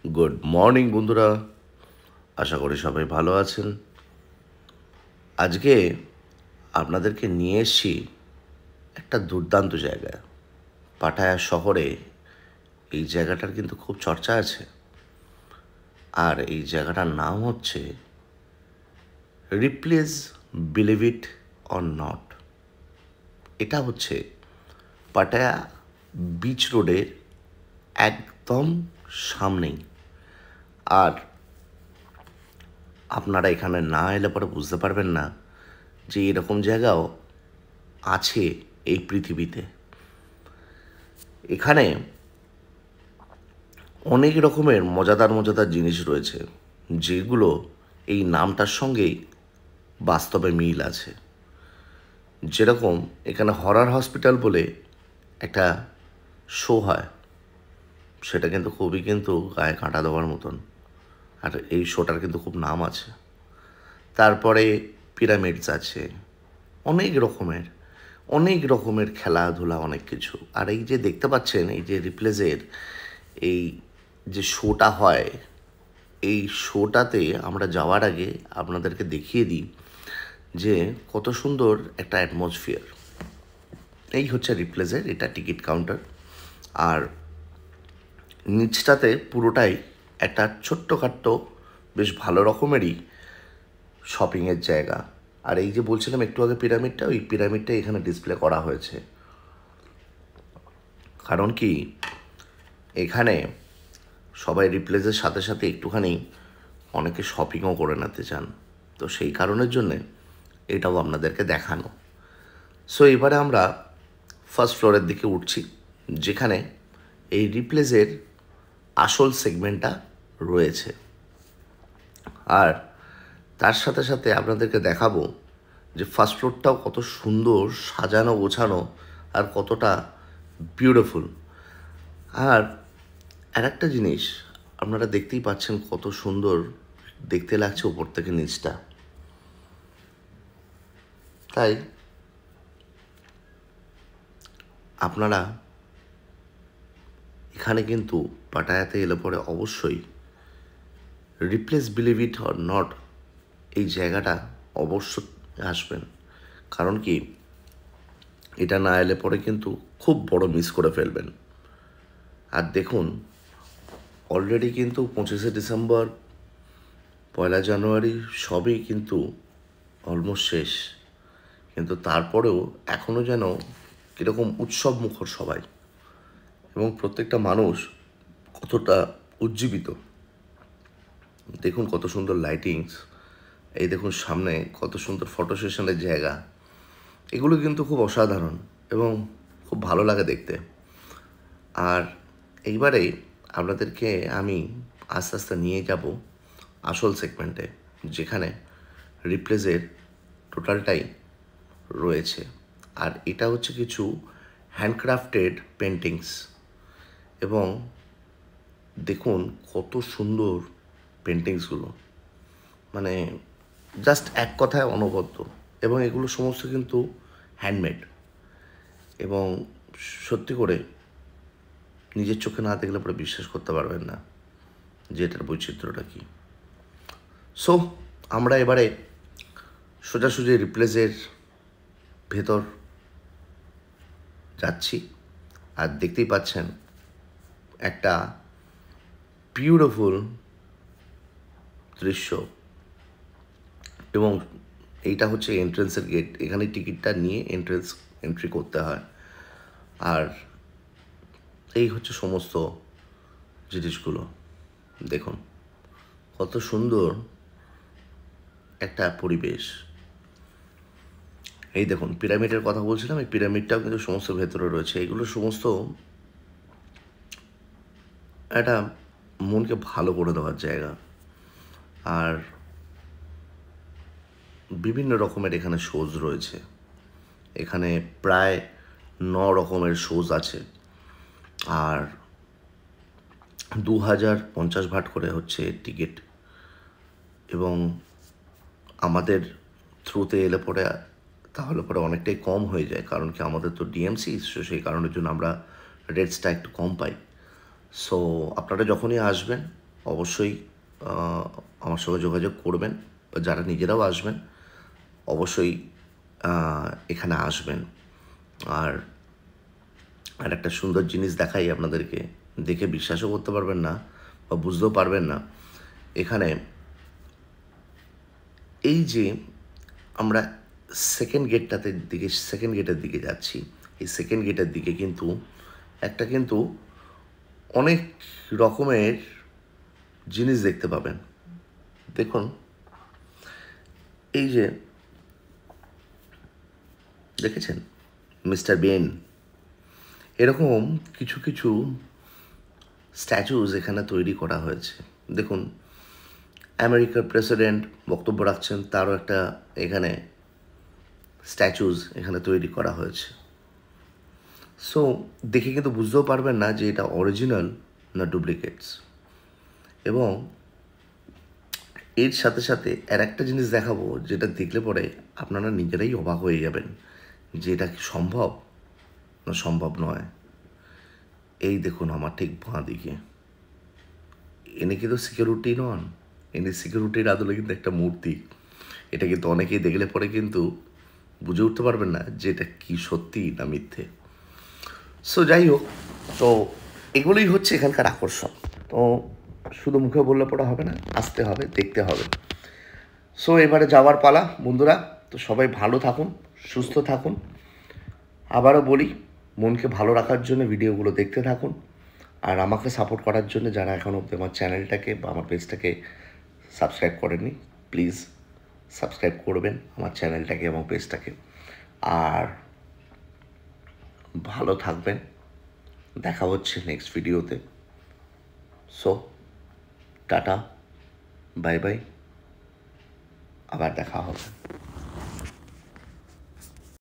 Good morning বন্ধুরা, আশা করি সবাই ভালো আছেন। আজকে আপনাদেরকে নিয়ে এসেছি একটা দুর্দান্ত জায়গায়। পাটায়া শহরে এই জায়গাটার কিন্তু খুব চর্চা আছে। আর এই জায়গাটার নাম হচ্ছে replace believe it or not. এটা হচ্ছে পাটায়া বিচ রোডের একদম সামনেই। আর আপনারা এখানে না এলে পরে বুঝতে পারবেন না যে এরকম জায়গাও আছে এই পৃথিবীতে। এখানে অনেক রকমের মজাদার মজাদার জিনিস রয়েছে, যেগুলো এই নামটার সঙ্গেই বাস্তবে মিল আছে। যেরকম এখানে হরর হসপিটাল বলে একটা শো হয়, সেটা কিন্তু খুবই গায়ে কাঁটা দেওয়ার মতন। আর এই শোটার কিন্তু খুব নাম আছে। তারপরে পিরামিডস আছে, অনেক রকমের অনেক রকমের খেলাধুলা, অনেক কিছু। আর এই যে দেখতে পাচ্ছেন, এই যে রিপ্লেসের এই যে শোটা হয়, এই শোটাতে আমরা যাওয়ার আগে আপনাদেরকে দেখিয়ে দিই যে কত সুন্দর একটা অ্যাটমসফিয়ার। এই হচ্ছে রিপ্লেসের, এটা টিকিট কাউন্টার। আর নিচটাতে পুরোটাই একটা ছোট্টখাট্ট বেশ ভালো রকমেরই শপিংয়ের জায়গা। আর এই যে বলছিলাম একটু আগে পিরামিডটা, ওই পিরামিডটা এখানে ডিসপ্লে করা হয়েছে। কারণ কি, এখানে সবাই রিপ্লেসের সাথে সাথে একটুখানি অনেকে শপিংও করে নিতে চান, তো সেই কারণের জন্যে এটাও আপনাদেরকে দেখানো। সো এবারে আমরা ফার্স্ট ফ্লোরের দিকে উঠছি, যেখানে এই রিপ্লেসের আসল সেগমেন্টটা রয়েছে। আর তার সাথে সাথে আপনাদেরকে দেখাবো যে ফার্স্ট ফ্লোরটাও কত সুন্দর সাজানো গোছানো আর কতটা বিউটিফুল। আর একটা জিনিস আপনারা দেখতেই পাচ্ছেন, কত সুন্দর দেখতে লাগছে ওপর থেকে নিচটা। তাই আপনারা এখানে কিন্তু পাটায়াতে এলে পরে অবশ্যই replace believe it or not এই জায়গাটা অবশ্য আসবেন। কারণ কি, এটা না এলে পরে কিন্তু খুব বড় মিস করে ফেলবেন। আর দেখুন, অলরেডি কিন্তু 25শে ডিসেম্বর, 1 জানুয়ারি সবই কিন্তু অলমোস্ট শেষ, কিন্তু তারপরেও এখনও যেন কীরকম উৎসব মুখর সবাই, এবং প্রত্যেকটা মানুষ কতটা উজ্জীবিত। দেখুন কত সুন্দর লাইটিংস, এই দেখুন সামনে কত সুন্দর ফটো সেশনের জায়গা। এগুলো কিন্তু খুব অসাধারণ এবং খুব ভালো লাগে দেখতে। আর এইবারে আপনাদেরকে আমি আস্তে আস্তে নিয়ে যাব আসল সেগমেন্টে, যেখানে রিপ্লেসের টোটালটাই রয়েছে। আর এটা হচ্ছে কিছু হ্যান্ডক্রাফটেড পেন্টিংস, এবং দেখুন কত সুন্দর পেন্টিংসগুলো, মানে জাস্ট এক কথায় অনবদ্য। এবং এগুলো সমস্ত কিন্তু হ্যান্ডমেড, এবং সত্যি করে নিজের চোখে না দেখলে পরে বিশ্বাস করতে পারবেন না যে এটার বৈচিত্র্যটা কী। সো আমরা এবারে সোজাসুজি রিপ্লেসের ভেতর যাচ্ছি। আর দেখতেই পাচ্ছেন একটা বিউটিফুল দৃশ্য, এবং এইটা হচ্ছে এন্ট্রেন্সের গেট। এখানে টিকিটটা নিয়ে এন্ট্রি করতে হয়। আর এই হচ্ছে সমস্ত জিনিসগুলো। দেখুন কত সুন্দর একটা পরিবেশ। এই দেখুন পিরামিডের কথা বলছিলাম, এই পিরামিডটাও কিন্তু সমস্ত ভেতরে রয়েছে। এগুলো সমস্ত একটা মনকে ভালো করে দেওয়ার জায়গা। আর বিভিন্ন রকমের এখানে শোজ রয়েছে। এখানে প্রায় 9 রকমের শোজ আছে। আর 2050 ভাট করে হচ্ছে টিকিট, এবং আমাদের থ্রুতে এলে পরে তাহলে পরে অনেকটাই কম হয়ে যায়। কারণ কি, আমাদের তো ডিএমসি, সেই কারণের জন্য আমরা রেটসটা একটু কম পাই। সো আপনারা যখনই আসবেন অবশ্যই আমার সঙ্গে যোগাযোগ করবেন, বা যারা নিজেরাও আসবেন অবশ্যই এখানে আসবেন। আর আর একটা সুন্দর জিনিস দেখাই আপনাদেরকে, দেখে বিশ্বাসও করতে পারবেন না বা বুঝতেও পারবেন না। এখানে এই যে আমরা সেকেন্ড গেটের দিকে যাচ্ছি, এই সেকেন্ড গেটের দিকে কিন্তু অনেক রকমের জিনিস দেখতে পাবেন। দেখুন, এই যে দেখেছেন মিস্টার বেন, এরকম কিছু কিছু স্ট্যাচুজ এখানে তৈরি করা হয়েছে। দেখুন, আমেরিকার প্রেসিডেন্ট বক্তব্য রাখছেন, তারও একটা এখানে স্ট্যাচুজ এখানে তৈরি করা হয়েছে। সো দেখে কিন্তু বুঝতেও পারবেন না যে এটা অরিজিনাল না ডুপ্লিকেটস। এবং এর সাথে সাথে আর একটা জিনিস দেখাবো, যেটা দেখলে পরে আপনারা নিজেরাই অবাক হয়ে যাবেন যে এটা কি সম্ভব না সম্ভব নয়। এই দেখুন আমার ঠিক বাঁ দিকে, এনে কিন্তু সিকিউরিটি নন, এনে সিকিউরিটির আদলে কিন্তু একটা মূর্তি। এটা কিন্তু অনেকেই দেখলে পরে কিন্তু বুঝে উঠতে পারবেন না যে এটা কি সত্যি না মিথ্যে। সো যাই হোক, তো এগুলোই হচ্ছে এখানকার আকর্ষণ। তো শুধু মুখে বললে পরে হবে না, আসতে হবে, দেখতে হবে। সো এবারে যাওয়ার পালা বন্ধুরা। তো সবাই ভালো থাকুন, সুস্থ থাকুন। আবারও বলি, মনকে ভালো রাখার জন্য ভিডিওগুলো দেখতে থাকুন। আর আমাকে সাপোর্ট করার জন্য যারা এখন অবধি আমার চ্যানেলটাকে বা আমার পেজটাকে সাবস্ক্রাইব করেননি, প্লিজ সাবস্ক্রাইব করবেন আমার চ্যানেলটাকে এবং পেজটাকে। আর ভালো থাকবেন, দেখা হচ্ছে নেক্সট ভিডিওতে। সো টাটা, বাই বাই, আবার দেখা হবে।